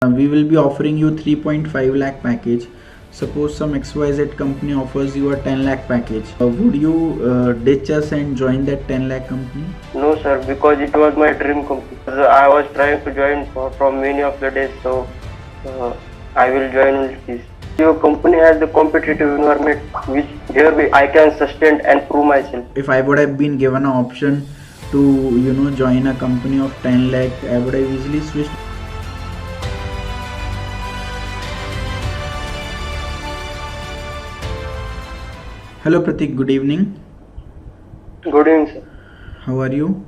We will be offering you 3.5 lakh package. Suppose some XYZ company offers you a 10 lakh package. Would you ditch us and join that 10 lakh company? No, sir, because it was my dream company. I was trying to join from many of the days, so I will join this. Your company has the competitive environment which here I can sustain and prove myself. If I would have been given an option to join a company of 10 lakh, I would have easily switched. Hello Pratik, good evening. Good evening, sir. How are you?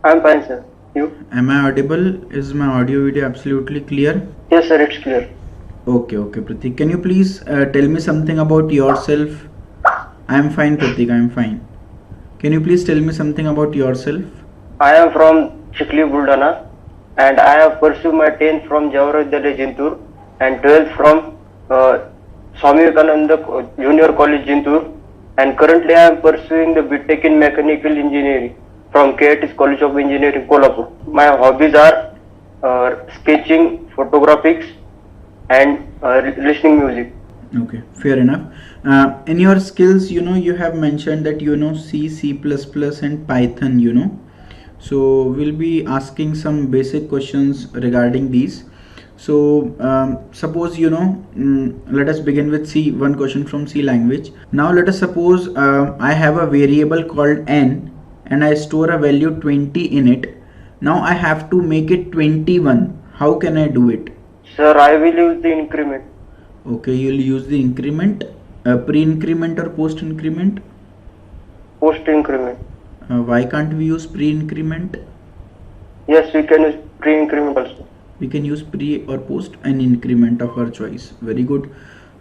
I'm fine, sir. You? Am I audible? Is my audio video absolutely clear? Yes, sir, it's clear. Okay, Pratik. Can you please tell me something about yourself? I am fine, Pratik. I am fine. Can you please tell me something about yourself? I am from Chikli, Buldana, and I have pursued my 10th from Jawahar Vidyalaya, Jintur, and 12th from Swami Vivekananda Junior College, Jintur, and currently I am pursuing the BTech in Mechanical Engineering from KIT's College of Engineering, Kolhapur. My hobbies are sketching, photographics, and listening music. Okay, fair enough. In your skills, you have mentioned that C, C++, and Python, so we'll be asking some basic questions regarding these. So suppose let us begin with C. One question from C language. Now let us suppose I have a variable called n and I store a value 20 in it. Now I have to make it 21. How can I do it? Sir, I will use the increment. Okay, you'll use the increment, pre-increment or post-increment? Post-increment. Why can't we use pre-increment? Yes, we can use pre-increment also. We can use pre or post, an increment of our choice. Very good.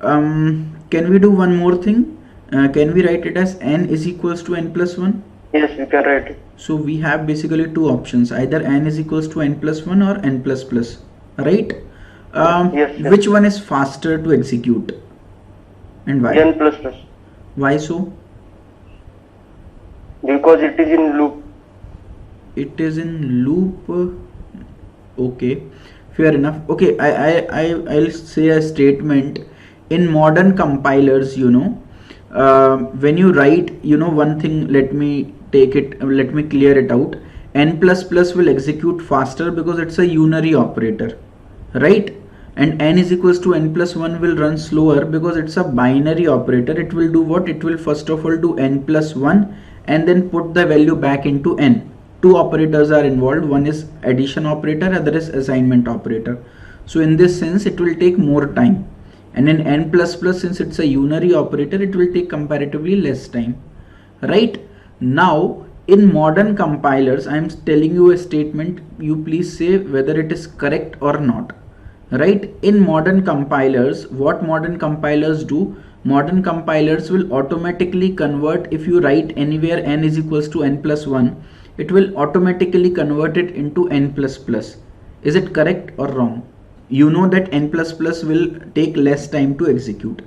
Can we do one more thing? Can we write it as n is equals to n plus 1? Yes, we can write it. So we have basically two options, either n is equals to n plus 1 or n plus plus, right? Yes. Which one is faster to execute and why? n plus plus. Why so? Because it is in loop. It is in loop. Okay, fair enough. Okay, I'll say a statement. In modern compilers, when you write, one thing, let me clear it out. N plus plus will execute faster because it's a unary operator, right? And n is equals to n plus 1 will run slower because it's a binary operator. It will do what? It will first of all do n plus 1 and then put the value back into n. Two operators are involved. One is addition operator, other is assignment operator. So in this sense it will take more time, and in n plus plus, since it's a unary operator, it will take comparatively less time, right? Now in modern compilers, I am telling you a statement, you please say whether it is correct or not, right? In modern compilers, what modern compilers do? Modern compilers will automatically convert. If you write anywhere n is equals to n plus 1, it will automatically convert it into n plus plus. Is it correct or wrong? You know that n plus plus will take less time to execute,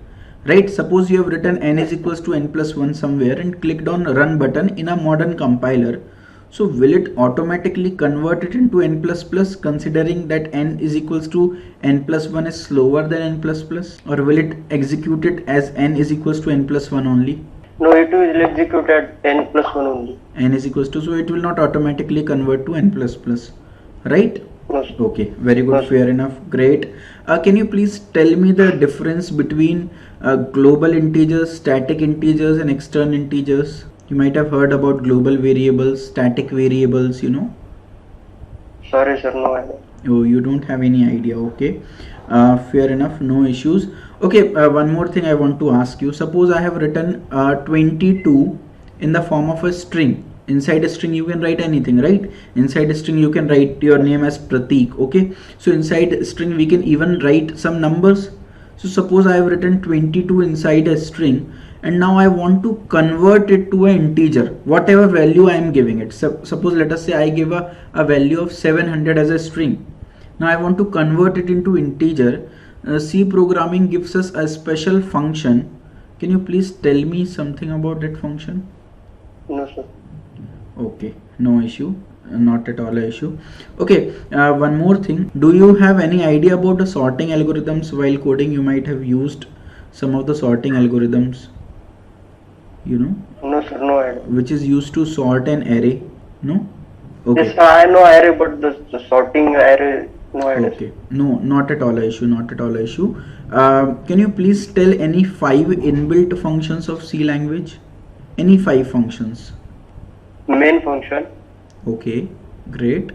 right? Suppose you have written n is equals to n plus 1 somewhere and clicked on run button in a modern compiler. So will it automatically convert it into n plus plus, considering that n is equals to n plus 1 is slower than n plus plus, or will it execute it as n is equals to n plus 1 only? No, it will execute at n plus 1 only. N is equals to, so it will not automatically convert to n plus plus, right? Yes. Okay, very good, Yes. fair enough, great. Can you please tell me the difference between global integers, static integers, and external integers? You might have heard about global variables, static variables, Sorry, sir, no idea. Oh, you don't have any idea. Okay, fair enough, no issues. Okay, one more thing I want to ask you. Suppose I have written 22 in the form of a string. Inside a string you can write anything, right? Inside a string you can write your name as Pratik. Okay, so inside a string we can even write some numbers. So suppose I have written 22 inside a string, and now I want to convert it to an integer, whatever value I am giving it. Suppose let us say I give a value of 700 as a string. Now I want to convert it into integer. C programming gives us a special function. Can you please tell me something about that function? No, sir. Okay, no issue. Not at all a issue. Okay, one more thing. Do you have any idea about the sorting algorithms while coding? You might have used some of the sorting algorithms, you know, No, sir, no idea. which is used to sort an array. No? Okay. Yes, I know array, but the sorting array, no idea. Okay. No, not at all a issue. Not at all a issue. Can you please tell any 5 inbuilt functions of C language? Any 5 functions? Main function. Okay, great.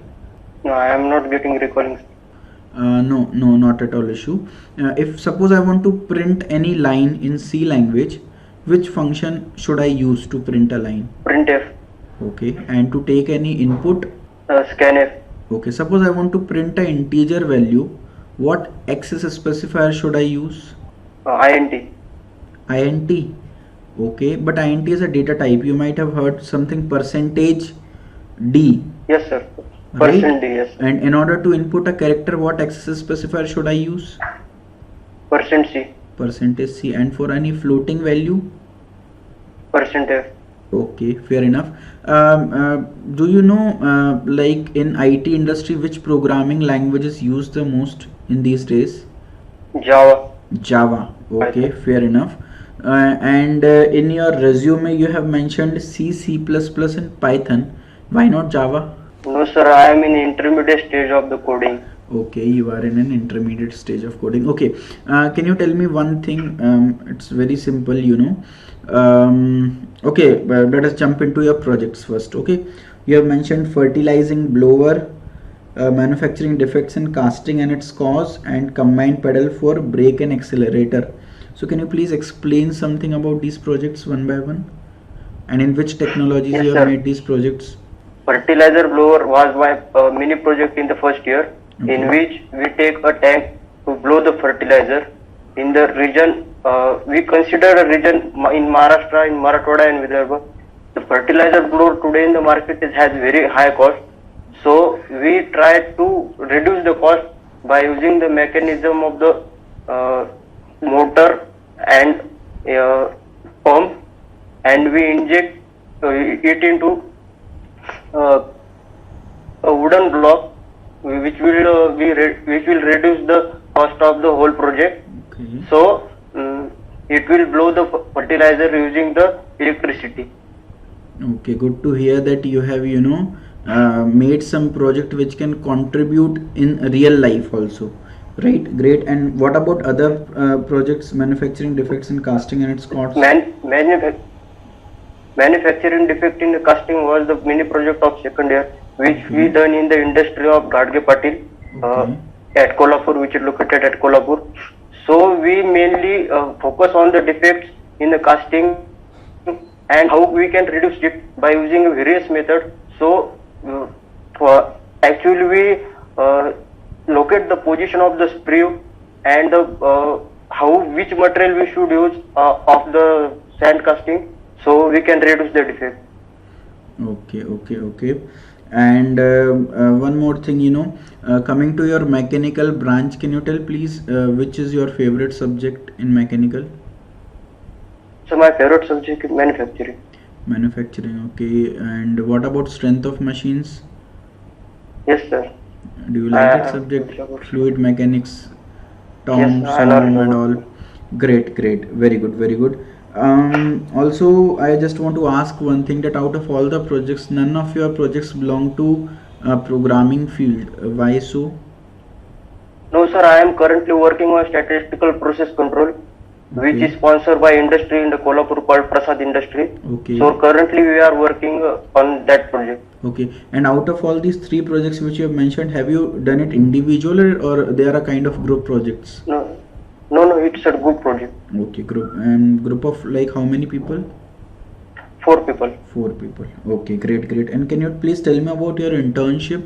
No, I am not getting recalling. No, not at all issue. If suppose I want to print any line in C language, which function should I use to print a line? Printf, Okay, and to take any input? scanf, Okay, suppose I want to print a integer value, what access specifier should I use? int. Int. Okay, but int is a data type. You might have heard something percentage d. Yes, sir. Right? Percent D, yes. And in order to input a character, what access specifier should I use? Percent C, Percentage C. And for any floating value? percent F. Okay, fair enough. Do you know, like in IT industry, which programming language is used the most in these days? Java. Java. Okay, fair enough. And in your resume, you have mentioned C, C++, and Python. Why not Java? No, sir, I am in intermediate stage of the coding. Okay, you are in an intermediate stage of coding. Okay, can you tell me one thing? It's very simple, you know. Okay, let us jump into your projects first. Okay, you have mentioned fertilizing blower, manufacturing defects in casting and its cause, and combined pedal for brake and accelerator. So, can you please explain something about these projects one by one, and in which technologies Yes, you have sir. made these projects? Fertilizer blower was my mini project in the first year, Okay. in which we take a tank to blow the fertilizer in the region. We consider a region in Maharashtra, in Marathwada and Vidarbha. The fertilizer blower today in the market has very high cost. So we try to reduce the cost by using the mechanism of the motor and pump, and we inject it into a wooden block, which will which will reduce the cost of the whole project. Okay. So it will blow the fertilizer using the electricity. Okay, good to hear that you have, you know, made some project which can contribute in real life also. Right, great. And what about other projects, manufacturing defects in casting and its costs? Manufacturing defect in the casting was the mini project of second year, which we done in the industry of Gadge Patil Okay. at Kolhapur, which is located at Kolhapur. So we mainly focus on the defects in the casting and how we can reduce it by using various methods. So actually we locate the position of the sprue and which material we should use of the sand casting, so we can reduce the defect. Okay. And one more thing, you know, coming to your mechanical branch, can you tell please which is your favorite subject in mechanical? So my favorite subject is manufacturing. Manufacturing, okay. And what about strength of machines? Yes, sir. Do you like that I subject? am sure. Fluid mechanics, Tom, Yes, I learned Sam and about all. it. Great. Very good. Also, I just want to ask one thing, that out of all the projects, none of your projects belong to programming field. Why so? No, sir, I am currently working on statistical process control, which Okay. is sponsored by industry in the Kolhapur called Prasad Industry. Okay. So currently we are working on that project. Okay. And out of all these 3 projects which you have mentioned, have you done it individual or they are a kind of group projects? No, it's a group project. Okay, group. And group of like how many people? 4 people. 4 people. Okay, great. And can you please tell me about your internship?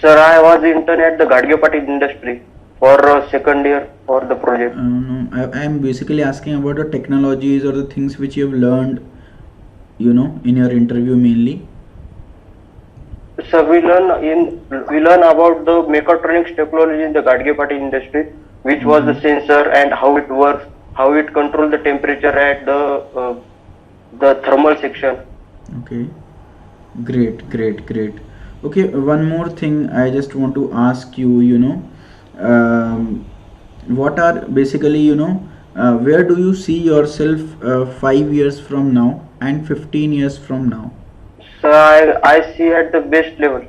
Sir, I was intern at the Gadge Patil Industry for second year for the project. No, I am basically asking about the technologies or the things which you have learned, you know, in your interview mainly. So we learn about the mechatronics technology in the Gadge Patil Industry, which was the sensor and how it works, how it controls the temperature at the thermal section. Okay. Great, great, great. Okay, one more thing I just want to ask you, um, what are basically, where do you see yourself 5 years from now and 15 years from now? So I see at the best level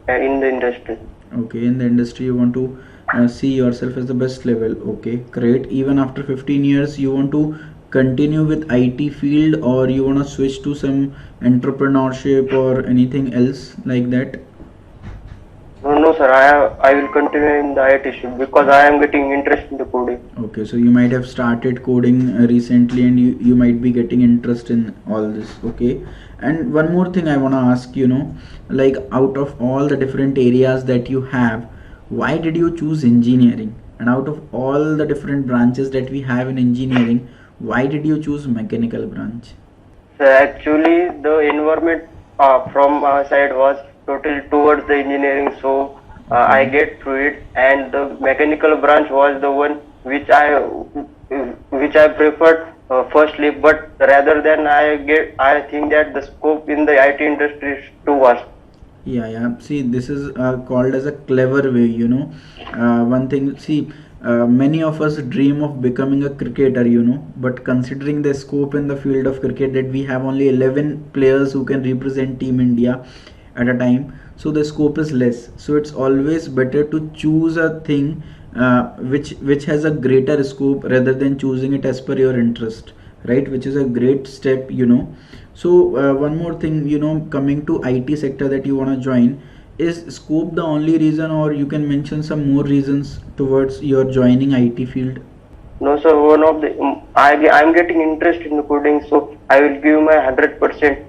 in the industry. Okay, in the industry, you want to see yourself as the best level. Okay, great. Even after 15 years, you want to continue with IT field, or you want to switch to some entrepreneurship or anything else like that? No, no, sir. I will continue in the IT shift because I am getting interest in the coding. Okay, so you might have started coding recently, and you might be getting interest in all this. Okay, and one more thing I want to ask, like out of all the different areas that you have, why did you choose engineering? And out of all the different branches that we have in engineering, why did you choose mechanical branch? So actually, the environment from our side was totally towards the engineering, so I Okay. get through it, and the mechanical branch was the one which I preferred firstly. But rather than I think that the scope in the IT industry is too vast. Yeah, yeah. See, this is called as a clever way, One thing, see, many of us dream of becoming a cricketer, but considering the scope in the field of cricket that we have only 11 players who can represent Team India at a time, so the scope is less. So it's always better to choose a thing which has a greater scope rather than choosing it as per your interest, right? Which is a great step, So one more thing, coming to IT sector that you want to join, is scope the only reason, or you can mention some more reasons towards your joining IT field? No, sir. One of the I'm getting interest in the coding, so I will give my 100%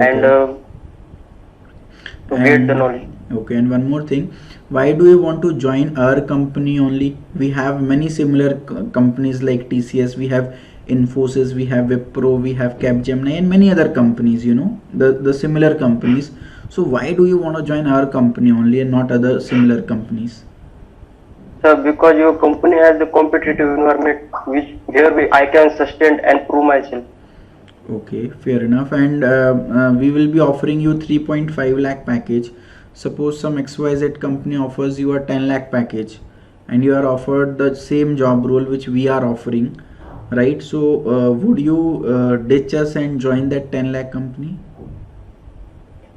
and Okay. to get the And knowledge. okay, and one more thing, why do you want to join our company only? We have many similar companies like TCS, we have Infosys, we have Wipro, we have Capgemini, and many other companies, the similar companies. So why do you want to join our company only and not other similar companies? Sir, because your company has the competitive environment which I can sustain and prove myself. Okay, fair enough. And we will be offering you 3.5 lakh package. Suppose some XYZ company offers you a 10 lakh package, and you are offered the same job role which we are offering, right? So would you ditch us and join that 10 lakh company?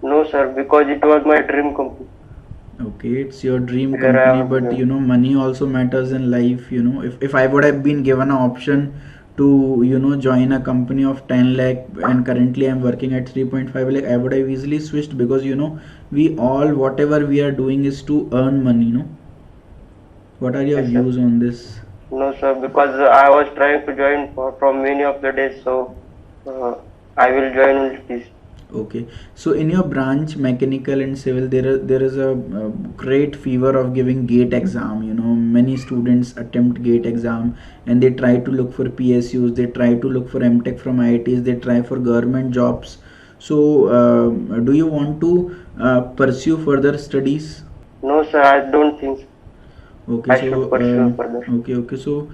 No, sir, because it was my dream company. Okay, it's your dream Where I company, was but doing. money also matters in life. If I would have been given an option to, join a company of 10 lakh, and currently I'm working at 3.5 lakh, I would have easily switched, because, we all, whatever we are doing is to earn money. What are your Yes, sir. views on this? No, sir, because I was trying to join from many of the days, so uh, I will join only this. Okay, so in your branch, mechanical and civil, there is a great fever of giving GATE exam. Many students attempt GATE exam, and they try to look for PSUs, they try to look for MTech from IITs, they try for government jobs. So, do you want to pursue further studies? No, sir, I don't think so. Okay, I so should pursue further. okay. So,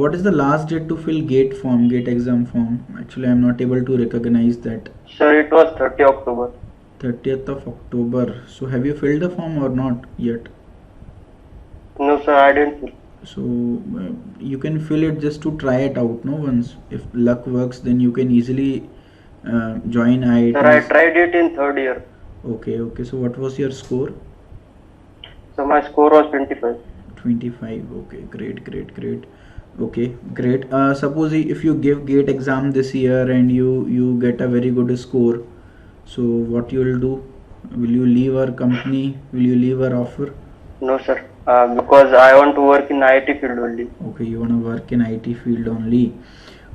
what is the last date to fill GATE exam form? Actually, I'm not able to recognize that. Sir, it was 30 October. 30th of October. So have you filled the form or not yet? No, sir, I didn't. So you can fill it just to try it out. No, once if luck works, then you can easily join Sir, I IITs. tried it in third year. Okay, okay. So what was your score? So my score was 25. 25. Okay, great, great, great. Okay, great. Suppose if you give GATE exam this year and you get a very good score, so what you will do? Will you leave our company? Will you leave our offer? No, sir, because I want to work in IT field only. Okay, you want to work in IT field only.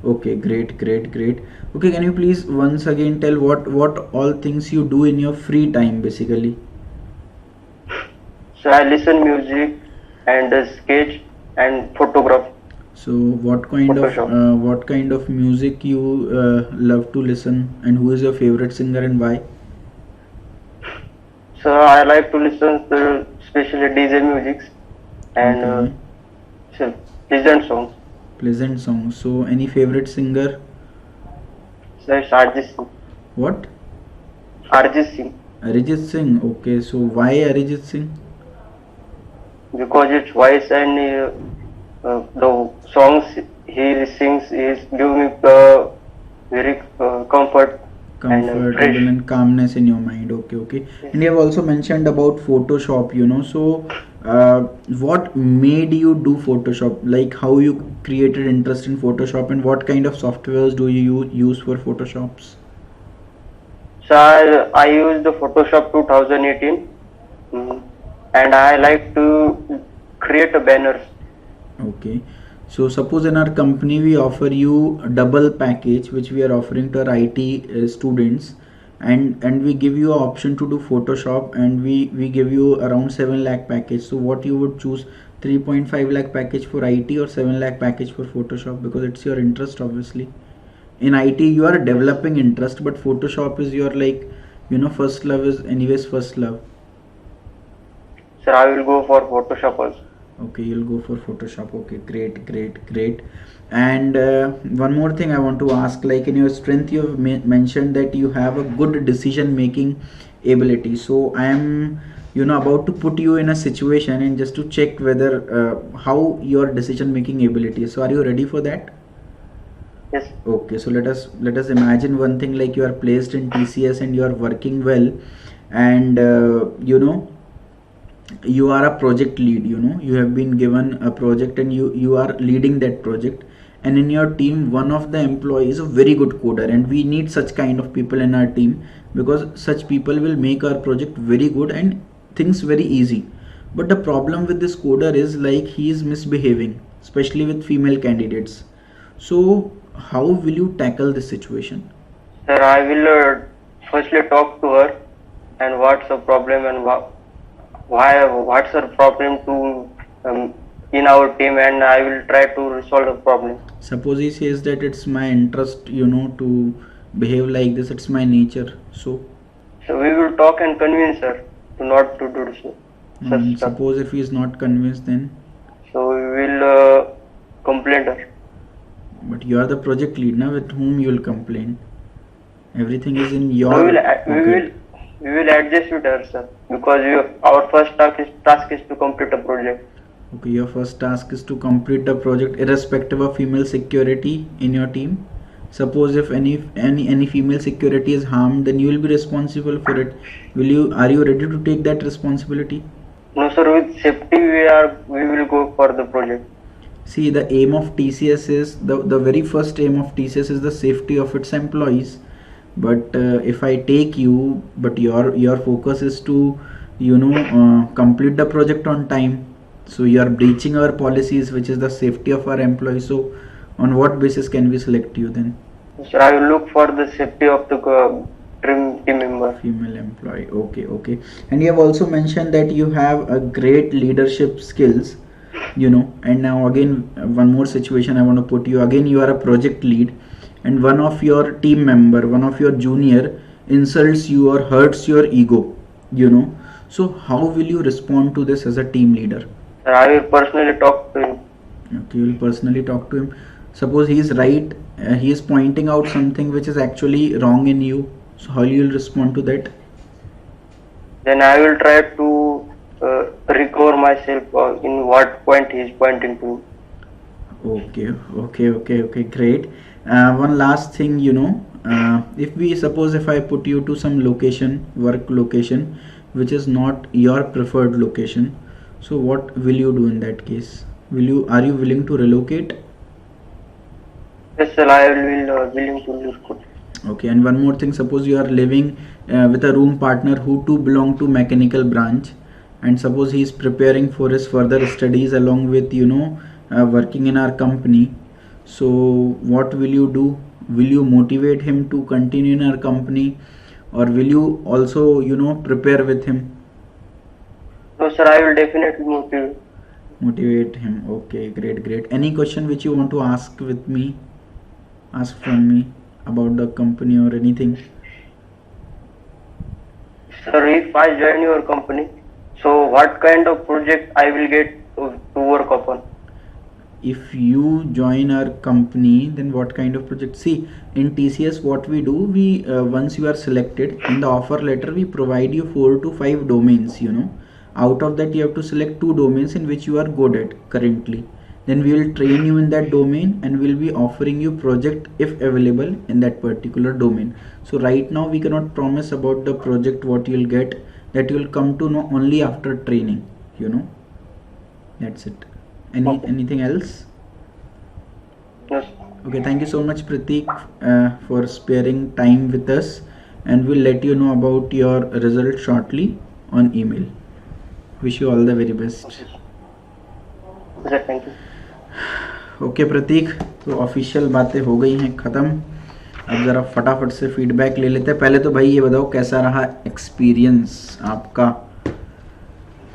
Okay, great, great, great. Okay, can you please once again tell what all things you do in your free time basically? So I listen music and sketch and photograph, So Photoshop. what kind of music you love to listen, and who is your favorite singer and why? So I like to listen to especially DJ musics and Okay, so pleasant songs. pleasant songs. So any favorite singer? So it's Arjit Singh. What? Arjit Singh, Arijit Singh. Okay, so why Arijit Singh? because its voice and the songs he sings is give me very comfort and Comfortable fresh. and calmness in your mind. Okay, okay. Yes. And you have also mentioned about Photoshop, so what made you do Photoshop? Like how you created interest in Photoshop, and what kind of softwares do you use for Photoshops? So I use the Photoshop 2018, mm, and I like to create a banners. Okay. So suppose in our company we offer you a double package which we are offering to our IT students, and we give you an option to do Photoshop, and we give you around 7 lakh package. So what you would choose, 3.5 lakh package for IT or 7 lakh package for Photoshop, because it's your interest obviously. In IT you are developing interest, but Photoshop is your, like, first love is anyways first love. So I will go for Photoshop also. Okay, you'll go for Photoshop. Okay, great, great, great. And one more thing I want to ask, like in your strength, you have mentioned that you have a good decision making ability. So I am, about to put you in a situation and just to check whether how your decision making ability is. So are you ready for that? Yes. Okay, so let us imagine one thing, like you are placed in TCS and you are working well, and you are a project lead. You have been given a project and you are leading that project, and in your team one of the employees is a very good coder, and we need such kind of people in our team, because such people will make our project very good and things very easy. But the problem with this coder is, like, he is misbehaving, especially with female candidates. So how will you tackle this situation? Sir, I will firstly talk to her and what's the problem and what's her problem to in our team, and I will try to resolve the problem. Suppose he says that it's my interest, to behave like this, it's my nature. So So we will talk and convince her to not to do so such stuff. suppose if he is not convinced, then. So we will complain her. But you are the project lead now, with whom you will complain? Everything is in So your we pocket. will adjust with her, sir, because our first task is to complete a project. Okay, your first task is to complete the project irrespective of female security in your team. Suppose if any female security is harmed, then you will be responsible for it. Are you ready to take that responsibility? No, sir. With safety, we will go for the project. See, the aim of TCS is the very first aim of TCS is the safety of its employees. But if I take you, but your focus is to complete the project on time. So you are breaching our policies, which is the safety of our employees. So on what basis can we select you then? Sir, I will look for the safety of the team member. Female employee. Okay, okay. And you have also mentioned that you have a great leadership skills. And now again, one more situation I want to put you. Again, you are a project lead, and one of your team member, one of your junior, insults you or hurts your ego. So how will you respond to this as a team leader? Sir, I will personally talk to him. Okay, you will personally talk to him. Suppose he is right, he is pointing out something which is actually wrong in you. So how you will respond to that? Then I will try to recover myself in what point he is pointing to. Okay, okay, okay, okay, great. One last thing, if I put you to some location, work location, which is not your preferred location, so what will you do in that case? Are you willing to relocate? Yes, sir, I will willing to look. Okay, and one more thing, suppose you are living with a room partner who too belong to mechanical branch, and suppose he is preparing for his further studies along with working in our company. So what will you do? Will you motivate him to continue in our company, or will you also prepare with him? No, sir, I will definitely Motivate him. Okay, great, great. Any question which you want to ask from me about the company or anything? Sir, if I join your company, so what kind of project I will get to work upon? if you join our company, then what kind of project? See, in TCS what we do, we once you are selected, in the offer letter we provide you 4 to 5 domains, you know. Out of that you have to select 2 domains in which you are good at currently. Then we will train you in that domain and we'll be offering you project if available in that particular domain. So right now we cannot promise about the project what you'll get. That you'll come to know only after training, you know. That's it. Anything else? Yes. Okay, thank you so much Pratik for sparing time with us, and we'll let you know about your result shortly on email. Wish you all the very best. Sir, thank you. Okay Prateek, तो official बातें हो गई हैं ख़त्म. अब ज़रा फटाफट से फीडबैक ले लेते हैं. पहले तो भाई ये बताओ कैसा रहा एक्सपीरियंस आपका?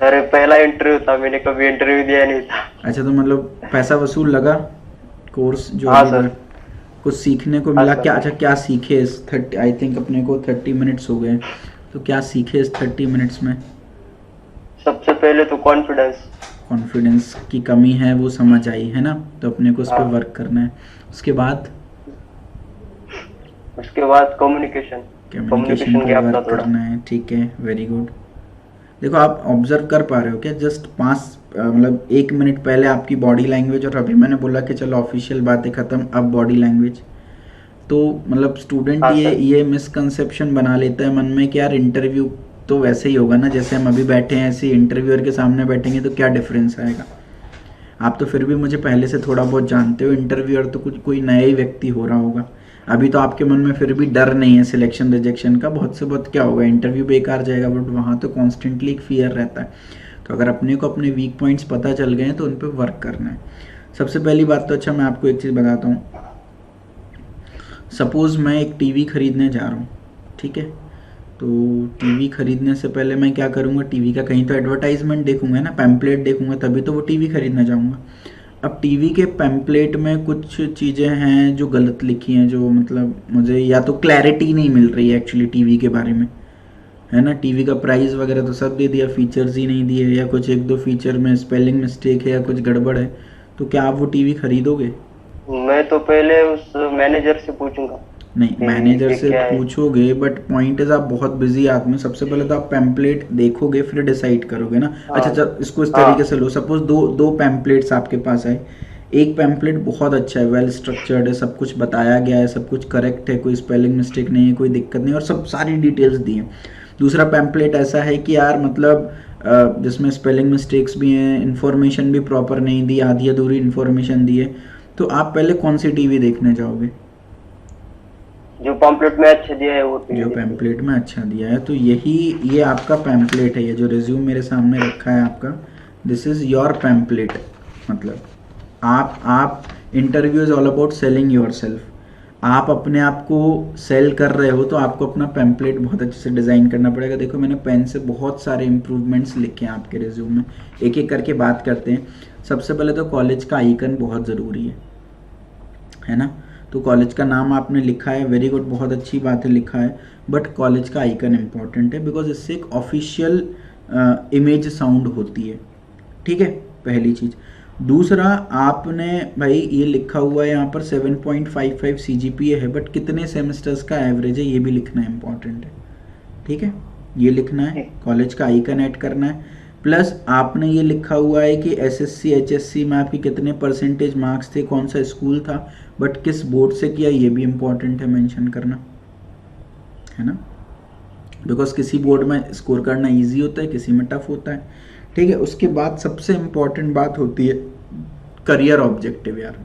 अरे पहला इंटरव्यू था, मैंने कभी इंटरव्यू दिया नहीं था. अच्छा, तो मतलब पैसा वसूल लगा कोर्स जो हाँ अभी सर. कुछ सीखने को हाँ मिला सर. क्या? अच्छा, क्या सीखे इस 30, आई थिंक अपने को 30 मिनट्स हो गए, तो क्या सीखे इस 30 मिनट्स में? सबसे पहले तो कॉन्फिडेंस की कमी है वो समझ आई है ना, तो अपने को उस पर हाँ. वर्क करना है. उसके बाद कम्युनिकेशन कम्युनिकेशन गैप पर था वर्क थोड़ा. करना है. ठीक है, वेरी गुड. देखो आप ऑब्जर्व कर पा रहे हो क्या? जस्ट 5 मतलब 1 मिनट पहले आपकी बॉडी लैंग्वेज, और अभी मैंने बोला कि चलो ऑफिशियल बातें ख़त्म, अब बॉडी लैंग्वेज. तो मतलब स्टूडेंट हाँ ये मिसकंसेप्शन बना लेता है मन में कि यार इंटरव्यू तो वैसे ही होगा ना, जैसे हम अभी बैठे हैं ऐसे इंटरव्यूअर के सामने बैठेंगे तो क्या डिफरेंस आएगा. आप तो फिर भी मुझे पहले से थोड़ा बहुत जानते हो, इंटरव्यूअर तो कुछ कोई नया ही व्यक्ति हो रहा होगा. अभी तो आपके मन में फिर भी डर नहीं है सिलेक्शन रिजेक्शन का. बहुत से बहुत क्या होगा, इंटरव्यू बेकार जाएगा, बट वहाँ तो कॉन्स्टेंटली एक फियर रहता है. तो अगर अपने को अपने वीक पॉइंट्स पता चल गए हैं तो उन पर वर्क करना है. सबसे पहली बात तो, अच्छा मैं आपको एक चीज़ बताता हूँ. सपोज़ मैं एक टीवी खरीदने जा रहा हूँ, ठीक है. तो टीवी खरीदने से पहले मैं क्या करूँगा, टीवी का कहीं तो एडवर्टाइजमेंट देखूंगा ना, पैम्पलेट देखूंगा, तभी तो वो टीवी खरीदना चाहूँगा. अब टीवी के पैम्पलेट में कुछ चीज़ें हैं जो गलत लिखी हैं, जो मतलब मुझे या तो क्लैरिटी नहीं मिल रही है एक्चुअली टीवी के बारे में, है ना. टीवी का प्राइस वगैरह तो सब दे दिया, फीचर्स ही नहीं दिए, या कुछ 1-2 फीचर में स्पेलिंग मिस्टेक है या कुछ गड़बड़ है. तो क्या आप वो टीवी खरीदोगे? मैं तो पहले उस मैनेजर से पूछूंगा. नहीं, मैनेजर ये से क्या है? पूछोगे, बट पॉइंट इज आप बहुत बिजी आदमी. सबसे पहले तो आप पैम्पलेट देखोगे फिर डिसाइड करोगे ना. अच्छा चल, इसको इस तरीके से लो. सपोज दो पैम्पलेट्स आपके पास आए. एक पैम्पलेट बहुत अच्छा है, वेल स्ट्रक्चर्ड है, सब कुछ बताया गया है, सब कुछ करेक्ट है, कोई स्पेलिंग मिस्टेक नहीं है, कोई दिक्कत नहीं, और सब सारी डिटेल्स दी हैं. दूसरा पैम्पलेट ऐसा है कि यार मतलब जिसमें स्पेलिंग मिस्टेक्स भी हैं, इन्फॉर्मेशन भी प्रॉपर नहीं दी, आधी अधूरी इन्फॉर्मेशन दी है. तो आप पहले कौन सी टीवी देखने जाओगे? जो पैम्पलेट में अच्छा दिया है वो टीवी. जो पैम्पलेट में अच्छा दिया है. तो ये आपका पैम्पलेट है, ये जो रिज्यूम मेरे सामने रखा है आपका, दिस इज़ योर पैम्पलेट. मतलब आप interview is all about selling your self. आप अपने आप को सेल कर रहे हो तो आपको अपना पैम्पलेट बहुत अच्छे से डिज़ाइन करना पड़ेगा. देखो मैंने पेन से बहुत सारे इम्प्रूवमेंट्स लिखे हैं आपके रिज्यूम में, एक एक करके बात करते हैं. सबसे पहले तो कॉलेज का आइकन बहुत ज़रूरी है ना. तो कॉलेज का नाम आपने लिखा है, वेरी गुड, बहुत अच्छी बात है, लिखा है. बट कॉलेज का आइकन इम्पॉर्टेंट है, बिकॉज इससे एक ऑफिशियल इमेज साउंड होती है. ठीक है, पहली चीज़. दूसरा, आपने भाई ये लिखा हुआ है यहाँ पर 7.55 CGPA है, बट कितने सेमेस्टर्स का एवरेज है ये भी लिखना इम्पॉर्टेंट है. ठीक है, ये लिखना है. कॉलेज का आइकन ऐड करना है. प्लस आपने ये लिखा हुआ है कि SSC HSC में आपके कितने परसेंटेज मार्क्स थे, कौन सा स्कूल था, बट किस बोर्ड से किया, ये भी इम्पॉर्टेंट है मेंशन करना, है ना. बिकॉज किसी बोर्ड में स्कोर करना इजी होता है, किसी में टफ होता है. ठीक है. उसके बाद सबसे इम्पॉर्टेंट बात होती है करियर ऑब्जेक्टिव. यार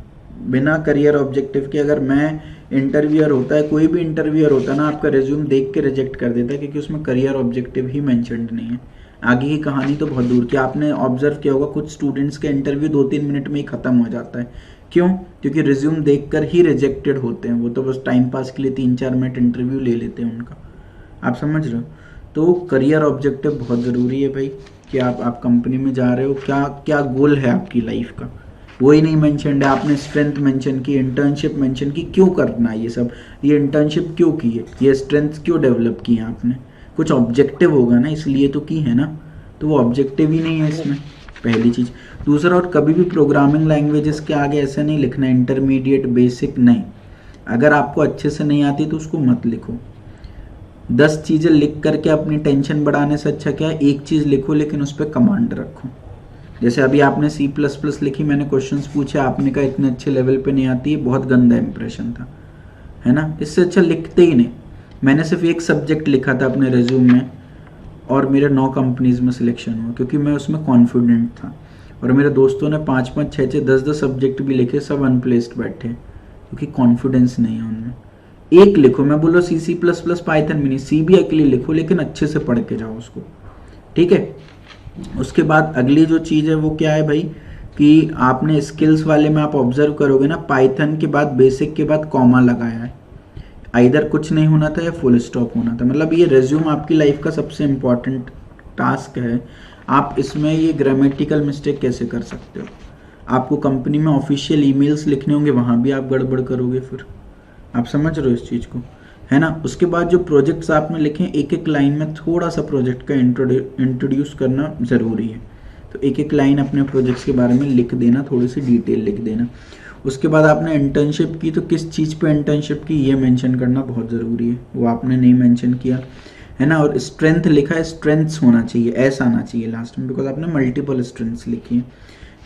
बिना करियर ऑब्जेक्टिव के अगर मैं इंटरव्यूअर होता है, कोई भी इंटरव्यूअर होता है ना, आपका रिज्यूम देख के रिजेक्ट कर देता है, क्योंकि उसमें करियर ऑब्जेक्टिव ही मेंशन्ड नहीं है. आगे की कहानी तो बहुत दूर की. आपने ऑब्जर्व किया होगा कुछ स्टूडेंट्स के इंटरव्यू 2-3 मिनट में ही ख़त्म हो जाता है. क्यों? क्योंकि रिज्यूम देखकर ही रिजेक्टेड होते हैं. वो तो बस टाइम पास के लिए 3-4 मिनट इंटरव्यू ले लेते हैं उनका. आप समझ रहे हो. तो करियर ऑब्जेक्टिव बहुत ज़रूरी है भाई, कि आप कंपनी में जा रहे हो, क्या गोल है आपकी लाइफ का, वही नहीं मेंशन है. आपने स्ट्रेंथ मेंशन की, इंटर्नशिप मेंशन की, क्यों करना है ये सब, ये इंटर्नशिप क्यों की है, ये स्ट्रेंथ क्यों डेवलप की है आपने, कुछ ऑब्जेक्टिव होगा ना, इसलिए तो की है ना. तो वो ऑब्जेक्टिव ही नहीं है इसमें. पहली चीज़। दूसरा, और कभी भी प्रोग्रामिंग लैंग्वेजेस के आगे ऐसे नहीं लिखना इंटरमीडिएट, बेसिक, नहीं। अगर आपको अच्छे से नहीं आती तो उसको मत लिखो। 10 चीज़ें लिख करके अपनी टेंशन बढ़ाने से अच्छा क्या है, एक चीज़ लिखो लेकिन उस पर कमांड रखो। जैसे अभी आपने C++ लिखी, मैंने क्वेश्चंस पूछे, आपने कहा इतने अच्छे लेवल पे नहीं आती, बहुत गंदा इंप्रेशन था, है ना। इससे अच्छा लिखते ही नहीं। मैंने सिर्फ एक सब्जेक्ट लिखा था अपने रिज्यूम में और मेरे 9 कंपनीज में सिलेक्शन हुआ, क्योंकि मैं उसमें कॉन्फिडेंट था। और मेरे दोस्तों ने 5-5, 6-6, 10-10 सब्जेक्ट भी लिखे, सब अनप्लेस्ड बैठे, क्योंकि कॉन्फिडेंस नहीं है उनमें। एक लिखो, मैं बोलो C++, पाइथन भी नहीं, सी भी अकेले लिखो लेकिन अच्छे से पढ़ के जाओ उसको, ठीक है। उसके बाद अगली जो चीज़ है वो क्या है भाई, कि आपने स्किल्स वाले में आप ऑब्जर्व करोगे ना, पाइथन के बाद, बेसिक के बाद कॉमा लगाया है। इधर कुछ नहीं होना था या फुल स्टॉप होना था। मतलब ये रिज्यूम आपकी लाइफ का सबसे इम्पॉर्टेंट टास्क है। आप इसमें ये ग्रामेटिकल मिस्टेक कैसे कर सकते हो। आपको कंपनी में ऑफिशियल ईमेल्स लिखने होंगे, वहाँ भी आप गड़बड़ करोगे, फिर आप समझ रहे हो इस चीज़ को, है ना। उसके बाद जो प्रोजेक्ट्स आपने लिखे, एक एक लाइन में थोड़ा सा प्रोजेक्ट का इंट्रोड्यूस करना ज़रूरी है। तो एक एक लाइन अपने प्रोजेक्ट्स के बारे में लिख देना, थोड़ी सी डिटेल लिख देना। उसके बाद आपने इंटर्नशिप की, तो किस चीज़ पे इंटर्नशिप की ये मेंशन करना बहुत ज़रूरी है, वो आपने नहीं मेंशन किया, है ना। और स्ट्रेंथ लिखा है, स्ट्रेंथ्स होना चाहिए, ऐसा आना चाहिए लास्ट में, बिकॉज आपने मल्टीपल स्ट्रेंथ्स लिखी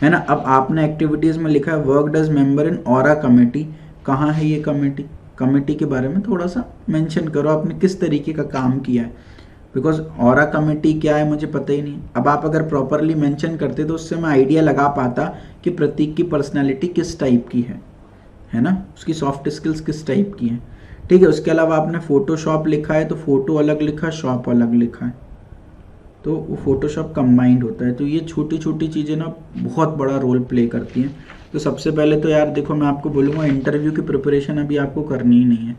है ना। अब आपने एक्टिविटीज़ में लिखा है work does member in aura committee. कहाँ है ये कमेटी, कमेटी के बारे में थोड़ा सा मेंशन करो, आपने किस तरीके का काम किया है, बिकॉज ऑरा कमेटी क्या है मुझे पता ही नहीं। अब आप अगर प्रॉपरली मेंशन करते तो उससे मैं आइडिया लगा पाता कि प्रतीक की पर्सनालिटी किस टाइप की है ना, उसकी सॉफ्ट स्किल्स किस टाइप की है, ठीक है। उसके अलावा आपने फोटोशॉप लिखा है, तो फोटो अलग लिखा, शॉप अलग लिखा है, तो वो फोटोशॉप कंबाइंड होता है। तो ये छोटी छोटी चीज़ें ना बहुत बड़ा रोल प्ले करती हैं। तो सबसे पहले तो यार देखो, मैं आपको बोलूँगा इंटरव्यू की प्रिपरेशन अभी आपको करनी ही नहीं है।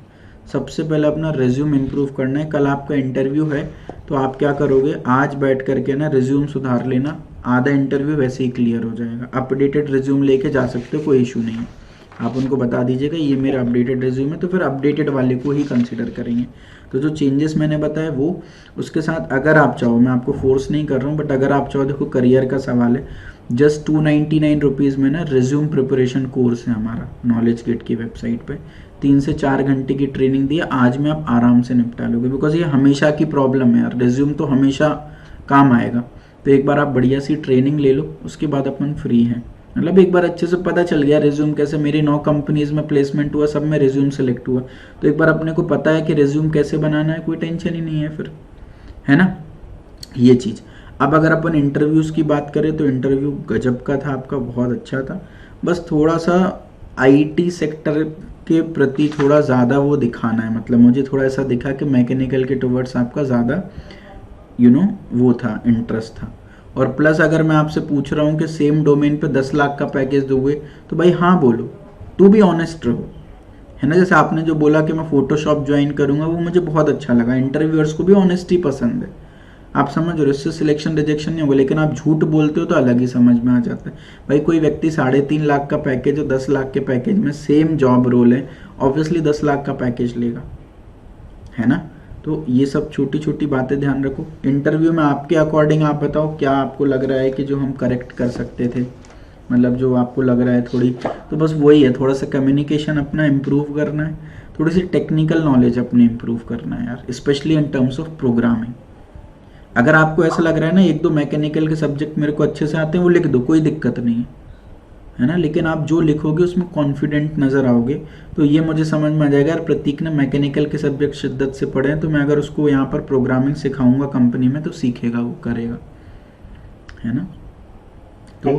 सबसे पहले अपना रिज्यूम इम्प्रूव करना है। कल आपका इंटरव्यू है, तो आप क्या करोगे, आज बैठ करके ना रिज्यूम सुधार लेना, आधा इंटरव्यू वैसे ही क्लियर हो जाएगा। अपडेटेड रिज्यूम लेके जा सकते हो, कोई इशू नहीं है। आप उनको बता दीजिएगा ये मेरा अपडेटेड रिज्यूम है, तो फिर अपडेटेड वाले को ही कंसिडर करेंगे। तो जो चेंजेस मैंने बताए वो, उसके साथ अगर आप चाहो, मैं आपको फोर्स नहीं कर रहा हूँ, बट अगर आप चाहो, देखो करियर का सवाल है, जस्ट 299 रुपीज़ में ना रिज्यूम प्रिपरेशन कोर्स है हमारा, नॉलेज गेट की वेबसाइट पे। 3 से 4 घंटे की ट्रेनिंग दी है, आज में आप आराम से निपटा लोगे, बिकॉज ये हमेशा की प्रॉब्लम है यार, रिज्यूम तो हमेशा काम आएगा। तो एक बार आप बढ़िया सी ट्रेनिंग ले लो, उसके बाद अपन फ्री हैं। मतलब एक बार अच्छे से पता चल गया रिज्यूम कैसे, मेरी 9 कंपनीज में प्लेसमेंट हुआ, सब में रिज्यूम सेलेक्ट हुआ, तो एक बार अपने को पता है कि रिज्यूम कैसे बनाना है, कोई टेंशन ही नहीं है फिर, है ना, ये चीज़। अब अगर अपन इंटरव्यूज़ की बात करें तो इंटरव्यू गजब का था आपका, बहुत अच्छा था। बस थोड़ा सा आईटी सेक्टर के प्रति थोड़ा ज़्यादा वो दिखाना है, मतलब मुझे थोड़ा ऐसा दिखा कि मैकेनिकल के टुवर्ड्स आपका ज़्यादा वो था, इंटरेस्ट था। और प्लस अगर मैं आपसे पूछ रहा हूँ कि सेम डोमेन पे 10 लाख का पैकेज दोगे, तो भाई हाँ बोलो, टू बी ऑनेस्ट रहो, है ना। जैसे आपने जो बोला कि मैं फोटोशॉप ज्वाइन करूँगा, वो मुझे बहुत अच्छा लगा। इंटरव्यूअर्स को भी ऑनेस्टी पसंद है, आप समझ रहे हो, इससे सिलेक्शन रिजेक्शन नहीं होगा। लेकिन आप झूठ बोलते हो तो अलग ही समझ में आ जाता है। भाई कोई व्यक्ति 3.5 लाख का पैकेज और 10 लाख के पैकेज में सेम जॉब रोल है, ऑब्वियसली 10 लाख का पैकेज लेगा, है ना। तो ये सब छोटी छोटी बातें ध्यान रखो। इंटरव्यू में आपके अकॉर्डिंग आप बताओ क्या आपको लग रहा है कि जो हम करेक्ट कर सकते थे, मतलब जो आपको लग रहा है थोड़ी, तो बस वही है, थोड़ा सा कम्युनिकेशन अपना इम्प्रूव करना है, थोड़ी सी टेक्निकल नॉलेज अपनी इम्प्रूव करना है यार, specially in terms of programming. अगर आपको ऐसा लग रहा है ना 1-2 मैकेनिकल के सब्जेक्ट मेरे को अच्छे से आते हैं, वो लिख दो, कोई दिक्कत नहीं है ना। लेकिन आप जो लिखोगे उसमें कॉन्फिडेंट नज़र आओगे, तो ये मुझे समझ में आ जाएगा यार प्रतीक ने मैकेनिकल के सब्जेक्ट शिद्दत से पढ़े हैं, तो मैं अगर उसको यहाँ पर प्रोग्रामिंग सिखाऊंगा कंपनी में तो सीखेगा, वो करेगा, है ना। तो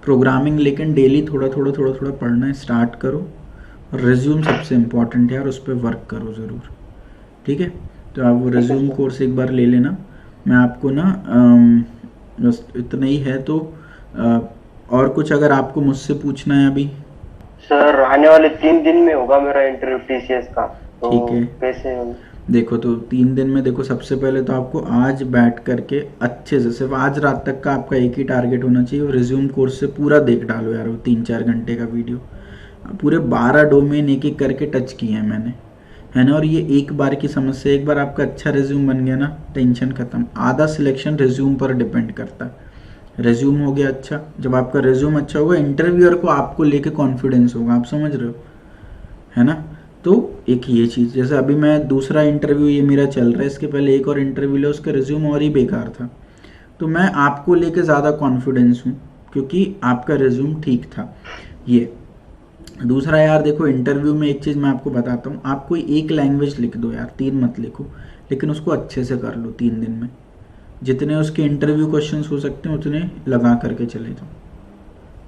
प्रोग्रामिंग लेकिन डेली थोड़ा थोड़ा पढ़ना स्टार्ट करो, और रिज्यूम सबसे इम्पॉर्टेंट है यार, उस पर वर्क करो ज़रूर, ठीक है। तो आप वो रिज्यूम कोर्स एक बार ले लेना। मैं आपको ना बस इतना ही है, तो और कुछ अगर आपको मुझसे पूछना है अभी। सर आने वाले 3 दिन में होगा मेरा इंटरव्यू टीसीएस का, तो ठीक है, कैसे देखो तो 3 दिन में देखो, सबसे पहले तो आपको आज बैठ करके अच्छे से, सिर्फ आज रात तक का आपका एक ही टारगेट होना चाहिए, और रिज्यूम कोर्स से पूरा देख डालो यार, वो 3-4 घंटे का वीडियो, पूरे 12 डोमेन एक एक करके टच किए हैं मैंने, है ना। और ये एक बार की समस्या, एक बार आपका अच्छा रिज्यूम बन गया ना, टेंशन खत्म। आधा सिलेक्शन रिज्यूम पर डिपेंड करता रेज्यूम हो गया अच्छा, जब आपका रेज्यूम अच्छा होगा इंटरव्यूअर को आपको लेके कॉन्फिडेंस होगा, आप समझ रहे हो, है ना। तो एक ये चीज़, जैसे अभी मैं दूसरा इंटरव्यू ये मेरा चल रहा है, इसके पहले एक और इंटरव्यू लिया, उसका रिज्यूम और ही बेकार था, तो मैं आपको लेके ज़्यादा कॉन्फिडेंस हूँ क्योंकि आपका रिज्यूम ठीक था। ये दूसरा यार देखो, इंटरव्यू में एक चीज़ मैं आपको बताता हूँ, आप कोई एक लैंग्वेज लिख दो यार, 3 मत लिखो, लेकिन उसको अच्छे से कर लो 3 दिन में, जितने उसके इंटरव्यू क्वेश्चंस हो सकते हैं उतने लगा करके चले जाओ,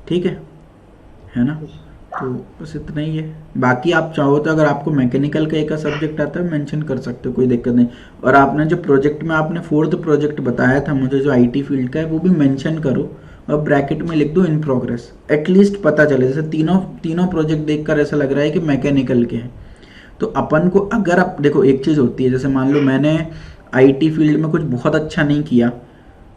ठीक है ना। तो बस इतना ही है। बाकी आप चाहो तो अगर आपको मैकेनिकल का एक सब्जेक्ट आता है मेंशन कर सकते हो, कोई दिक्कत नहीं। और आपने जो प्रोजेक्ट में आपने 4th प्रोजेक्ट बताया था मुझे जो आईटी फील्ड का है, वो भी मेंशन करो और ब्रैकेट में लिख दो इन प्रोग्रेस, एटलीस्ट पता चले। जैसे तीनों प्रोजेक्ट देखकर ऐसा लग रहा है कि मैकेनिकल के हैं, तो अपन को अगर आप देखो, एक चीज़ होती है, जैसे मान लो मैंने आईटी फील्ड में कुछ बहुत अच्छा नहीं किया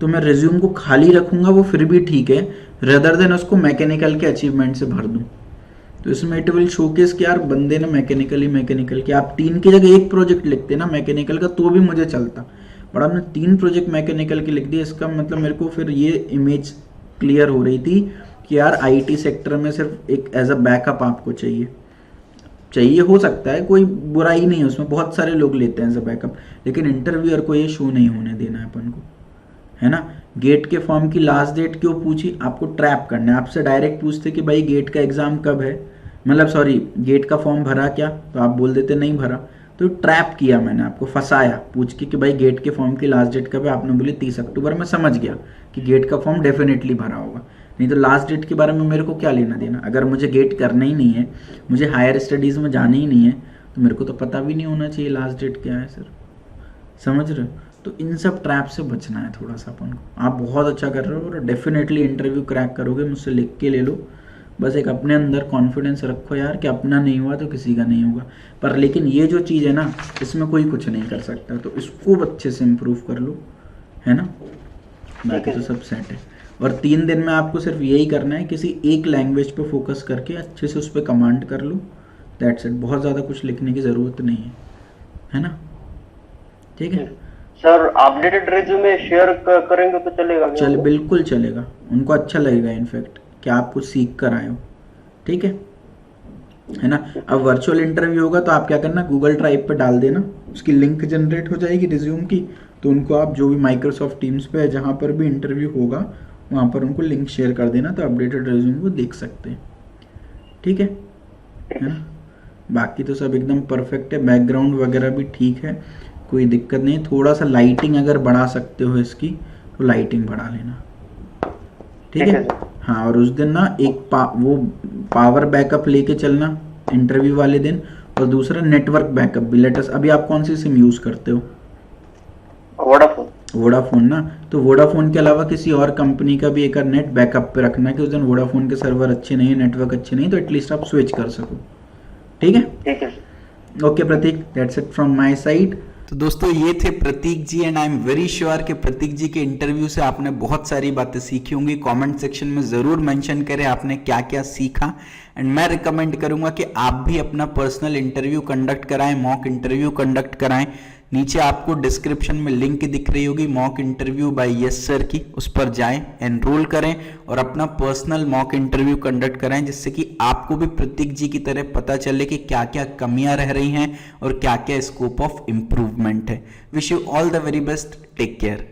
तो मैं रिज्यूम को खाली रखूंगा, वो फिर भी ठीक है, रेदर देन उसको मैकेनिकल के अचीवमेंट से भर दूं। तो इसमें इट विल शोकेस कि यार बंदे ने मैकेनिकल कि आप 3 की जगह 1 प्रोजेक्ट लिखते ना मैकेनिकल का तो भी मुझे चलता, बट आपने 3 प्रोजेक्ट मैकेनिकल के लिख दिए, इसका मतलब मेरे को फिर ये इमेज क्लियर हो रही थी कि यार आईटी सेक्टर में सिर्फ एक एज अ बैकअप आपको चाहिए, हो सकता है कोई बुराई नहीं है उसमें, बहुत सारे लोग लेते हैं एज अ बैकअप, लेकिन इंटरव्यूअर को ये शो नहीं होने देना है अपन को, है ना। गेट के फॉर्म की लास्ट डेट क्यों पूछी, आपको ट्रैप करना है। आपसे डायरेक्ट पूछते कि भाई गेट का एग्जाम कब है, मतलब सॉरी गेट का फॉर्म भरा क्या, तो आप बोल देते नहीं भरा, तो ट्रैप किया मैंने, आपको फंसाया पूछ के कि भाई गेट के फॉर्म की लास्ट डेट कब है, आपने बोली 30 अक्टूबर। मैं समझ गया कि गेट का फॉर्म डेफिनेटली भरा होगा, नहीं तो लास्ट डेट के बारे में मेरे को क्या लेना देना। अगर मुझे गेट करना ही नहीं है, मुझे हायर स्टडीज़ में जाना ही नहीं है, तो मेरे को तो पता भी नहीं होना चाहिए लास्ट डेट क्या है सर, समझ रहे हो। तो इन सब ट्रैप से बचना है थोड़ा सा अपन को। आप बहुत अच्छा कर रहे हो और डेफिनेटली इंटरव्यू क्रैक करोगे, मुझसे लिख के ले लो। बस एक अपने अंदर कॉन्फिडेंस रखो यार कि अपना नहीं हुआ तो किसी का नहीं होगा। पर लेकिन ये जो चीज़ है ना, इसमें कोई कुछ नहीं कर सकता, तो इसको अच्छे से इम्प्रूव कर लो, है ना। बाकी तो सब सेट है। और 3 दिन में आपको सिर्फ यही करना है, किसी एक लैंग्वेज पे फोकस करके अच्छे से उस पर कमांड कर लो, दैट्स इट। बहुत ज़्यादा कुछ लिखने की ज़रूरत नहीं है ना, ठीक है। सर अपडेटेड रिज्यूमे शेयर करेंगे तो चलेगा क्या? चल बिल्कुल चलेगा, उनको अच्छा लगेगा इनफैक्ट कि आप कुछ सीख कर आए हो, ठीक है ना। अब वर्चुअल इंटरव्यू होगा तो आप क्या करना, गूगल ड्राइव पे डाल देना, उसकी लिंक जनरेट हो जाएगी रिज्यूम की, तो उनको आप जो भी माइक्रोसॉफ्ट टीम्स पे जहाँ पर भी इंटरव्यू होगा वहाँ पर उनको लिंक शेयर कर देना, तो अपडेटेड रिज्यूम वो देख सकते हैं, ठीक है ना। बाकी तो सब एकदम परफेक्ट है, बैकग्राउंड वगैरह भी ठीक है, कोई दिक्कत नहीं। थोड़ा सा लाइटिंग अगर बढ़ा सकते हो इसकी तो लाइटिंग बढ़ा लेना, ठीक है। हाँ, और उस दिन ना एक वो पावर बैकअप लेके चलना इंटरव्यू वाले दिन, और दूसरा नेटवर्क बैकअप भी लेटेस्ट। अभी आप कौन सी सिम यूज करते हो? वोडाफोन ना, तो वोडाफोन के अलावा किसी और कंपनी का भी एक नेट बैकअप पे रखना कि उस दिन वोडाफोन के सर्वर अच्छे नहीं है, नेटवर्क अच्छे नहीं, तो एटलीस्ट आप स्विच कर सको, ठीक है। ठीक है, okay Prateek, that's it from my side. तो दोस्तों ये थे Prateek ji, and I am very sure कि प्रतीक जी के इंटरव्यू से आपने बहुत सारी बातें सीखी होंगी। कमेंट सेक्शन में ज़रूर मेंशन करें आपने क्या क्या सीखा, एंड मैं रिकमेंड करूंगा कि आप भी अपना पर्सनल इंटरव्यू कंडक्ट कराएं, मॉक इंटरव्यू कंडक्ट कराएं। नीचे आपको डिस्क्रिप्शन में लिंक दिख रही होगी mock interview by yes sir की, उस पर जाएं, एनरोल करें और अपना पर्सनल मॉक इंटरव्यू कंडक्ट कराएं, जिससे कि आपको भी प्रतीक जी की तरह पता चले कि क्या क्या कमियां रह रही हैं और क्या क्या स्कोप ऑफ इम्प्रूवमेंट है। Wish you all the very best, take care.